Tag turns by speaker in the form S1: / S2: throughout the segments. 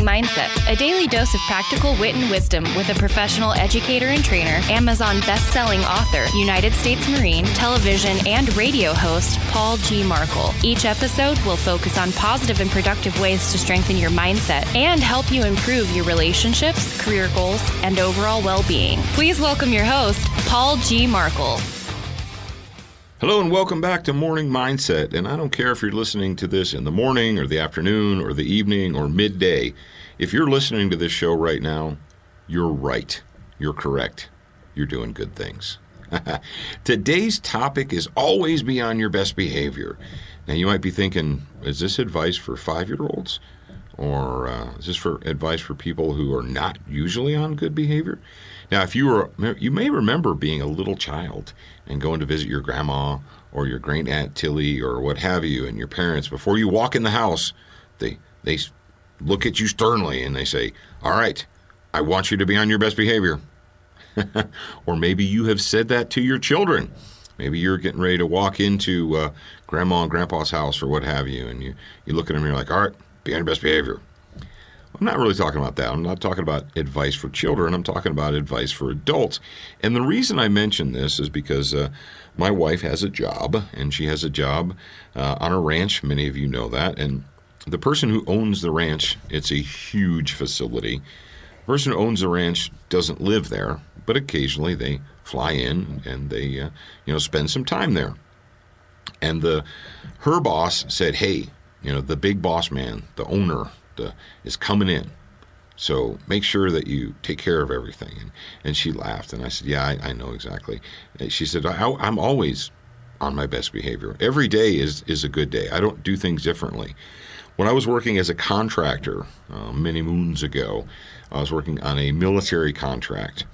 S1: Morning Mindset, a daily dose of practical wit and wisdom with a professional educator and trainer, Amazon best-selling author, United States Marine, television and radio host, Paul G. Markle. Each episode will focus on positive and productive ways to strengthen your mindset and help you improve your relationships, career goals, and overall well-being. Please welcome your host, Paul G. Markle.
S2: Hello and welcome back to Morning Mindset. And I don't care if you're listening to this in the morning or the afternoon or the evening or midday. If you're listening to this show right now, you're right. You're correct. You're doing good things. Today's topic is always be on your best behavior. Now you might be thinking, is this advice for 5-year-olds? Or is this for advice for people who are not usually on good behavior? Now, if you may remember being a little child and going to visit your grandma or your great aunt Tilly or what have you, and your parents, before you walk in the house, they look at you sternly and they say, all right, I want you to be on your best behavior. Or maybe you have said that to your children. Maybe you're getting ready to walk into grandma and grandpa's house or what have you, and you look at them and you're like, all right, be on your best behavior. I'm not really talking about that. I'm not talking about advice for children. I'm talking about advice for adults. And the reason I mention this is because my wife has a job, and she has a job on a ranch. Many of you know that. And the person who owns the ranch, it's a huge facility. The person who owns the ranch doesn't live there, but occasionally they fly in and they spend some time there. And her boss said, hey, the big boss man, the owner, is coming in. So make sure that you take care of everything. And she laughed, and I said, yeah, I know exactly. And she said, I'm always on my best behavior. Every day is a good day. I don't do things differently. When I was working as a contractor many moons ago, I was working on a military contract.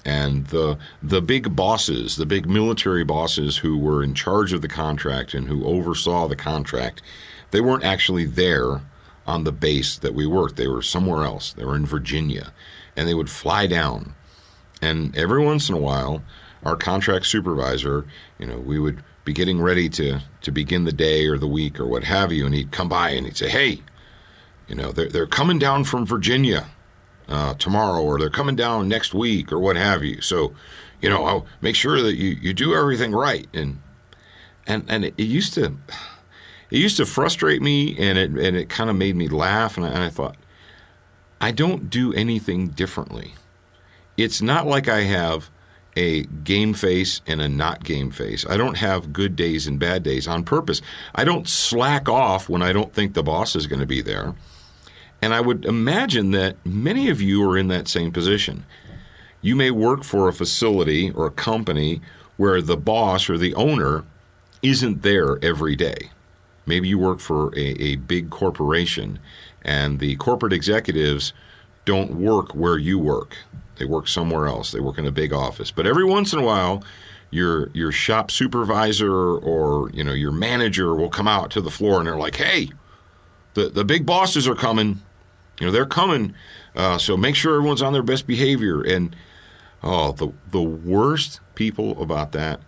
S2: And the big bosses, the big military bosses who were in charge of the contract and who oversaw the contract, they weren't actually there on the base that we worked. They were somewhere else. They were in Virginia, and they would fly down. And every once in a while, our contract supervisor, we would be getting ready to begin the day or the week or what have you, and he'd come by and he'd say, hey, they're coming down from Virginia tomorrow, or they're coming down next week or what have you. So, I'll make sure that you do everything right. And it used to frustrate me, and it kind of made me laugh, and I thought, I don't do anything differently. It's not like I have a game face and a not game face. I don't have good days and bad days on purpose. I don't slack off when I don't think the boss is going to be there. And I would imagine that many of you are in that same position. You may work for a facility or a company where the boss or the owner isn't there every day. Maybe you work for a big corporation, and the corporate executives don't work where you work. They work somewhere else. They work in a big office. But every once in a while, your shop supervisor or your manager will come out to the floor, and they're like, hey, the big bosses are coming. They're coming, so make sure everyone's on their best behavior. And the worst people about that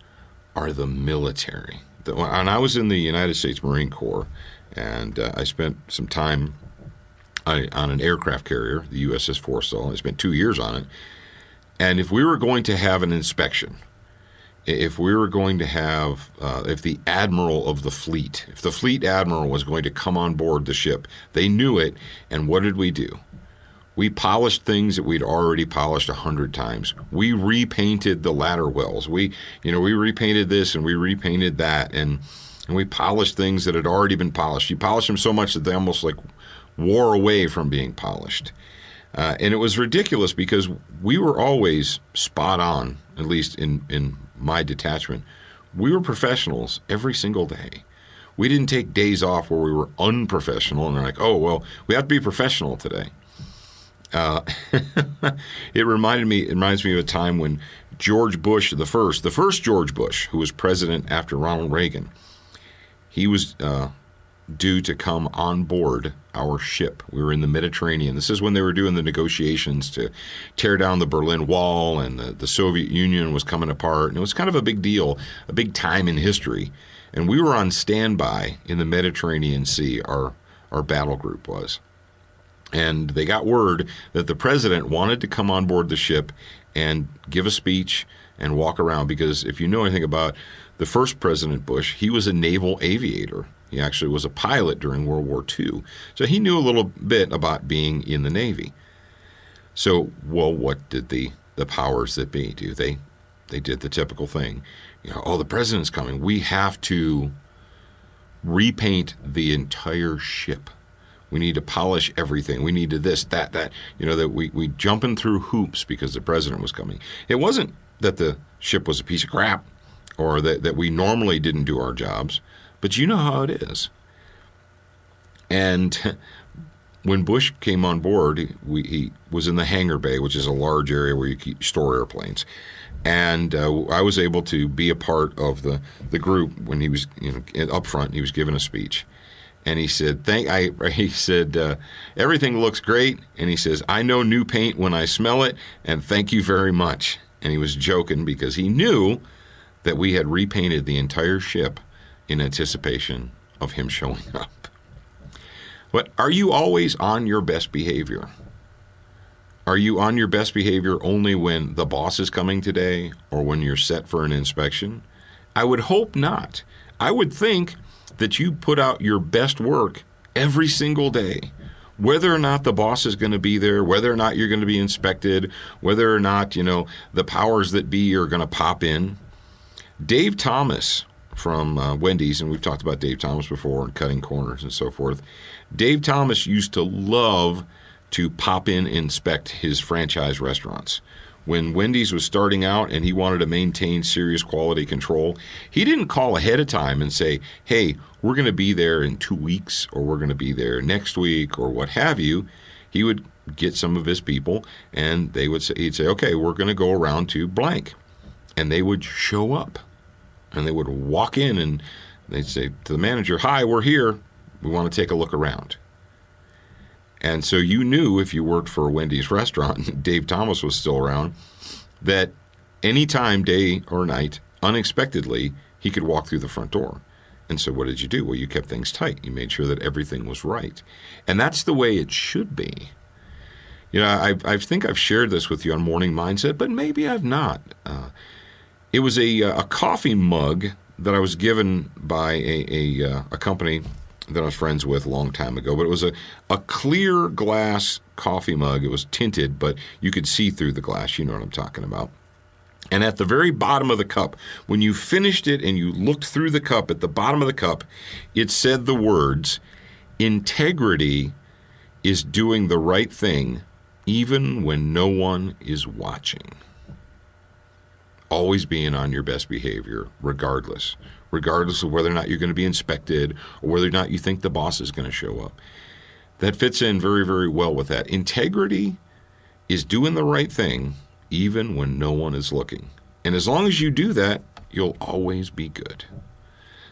S2: are the military. And I was in the United States Marine Corps, and I spent some time on an aircraft carrier, the USS Forrestal. I spent 2 years on it. And if we were going to have an inspection, if we were going to have, if the admiral of the fleet, if the fleet admiral was going to come on board the ship, they knew it. And what did we do? We polished things that we'd already polished 100 times. We repainted the ladder wells. We repainted this and we repainted that, and we polished things that had already been polished. You polished them so much that they almost like wore away from being polished. And it was ridiculous because we were always spot on, at least in my detachment. We were professionals every single day. We didn't take days off where we were unprofessional, and they're like, oh, well, we have to be professional today. It reminds me of a time when George Bush, the first George Bush, who was president after Ronald Reagan, he was due to come on board our ship. We were in the Mediterranean. This is when they were doing the negotiations to tear down the Berlin Wall, and the Soviet Union was coming apart. And it was kind of a big deal, a big time in history. And we were on standby in the Mediterranean Sea, our battle group was. And they got word that the president wanted to come on board the ship and give a speech and walk around, because if you know anything about the first President Bush, he was a naval aviator. He actually was a pilot during World War II. So he knew a little bit about being in the Navy. So, well, what did the powers that be do? They did the typical thing. Oh, the president's coming. We have to repaint the entire ship. We need to polish everything. We need to this, that. That we jumping through hoops because the president was coming. It wasn't that the ship was a piece of crap or that we normally didn't do our jobs, but you know how it is. And when Bush came on board, he was in the hangar bay, which is a large area where you store airplanes. And I was able to be a part of the group when he was up front. He was giving a speech. And he said, everything looks great. And he says, I know new paint when I smell it, and thank you very much. And he was joking because he knew that we had repainted the entire ship in anticipation of him showing up. But are you always on your best behavior? Are you on your best behavior only when the boss is coming today or when you're set for an inspection? I would hope not. I would think that you put out your best work every single day, whether or not the boss is going to be there, whether or not you're going to be inspected, whether or not, the powers that be are going to pop in. Dave Thomas from Wendy's, and we've talked about Dave Thomas before and cutting corners and so forth. Dave Thomas used to love to pop in and inspect his franchise restaurants. When Wendy's was starting out and he wanted to maintain serious quality control, he didn't call ahead of time and say, hey, we're going to be there in 2 weeks, or we're going to be there next week, or what have you. He would get some of his people, and he'd say, okay, we're going to go around to blank. And they would show up, and they would walk in, and they'd say to the manager, hi, we're here. We want to take a look around. And so you knew if you worked for a Wendy's restaurant, Dave Thomas was still around, that any time, day or night, unexpectedly, he could walk through the front door. And so what did you do? Well, you kept things tight. You made sure that everything was right. And that's the way it should be. I think I've shared this with you on Morning Mindset, but maybe I've not. It was a coffee mug that I was given by a company that I was friends with a long time ago, but it was a clear glass coffee mug. It was tinted, but you could see through the glass. You know what I'm talking about. And at the very bottom of the cup, when you finished it and you looked through the cup, at the bottom of the cup, it said the words, integrity is doing the right thing even when no one is watching. Always being on your best behavior, regardless of whether or not you're going to be inspected or whether or not you think the boss is going to show up. That fits in very, very well with that. Integrity is doing the right thing even when no one is looking. And as long as you do that, you'll always be good.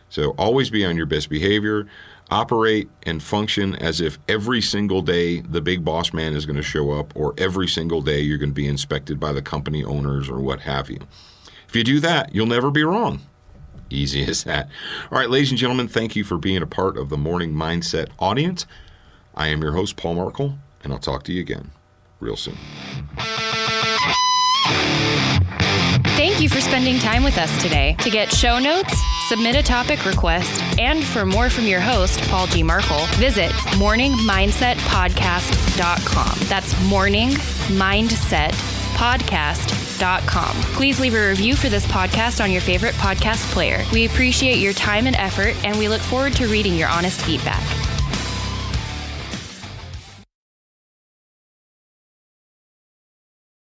S2: So always be on your best behavior. Operate and function as if every single day the big boss man is going to show up, or every single day you're going to be inspected by the company owners or what have you. If you do that, you'll never be wrong. Easy as that. All right, ladies and gentlemen, thank you for being a part of the Morning Mindset audience. I am your host, Paul Markle, and I'll talk to you again real soon.
S1: Thank you for spending time with us today. To get show notes, submit a topic request, and for more from your host, Paul G. Markle, visit morningmindsetpodcast.com. That's morningmindsetpodcast.com. Please leave a review for this podcast on your favorite podcast player. We appreciate your time and effort, and we look forward to reading your honest feedback.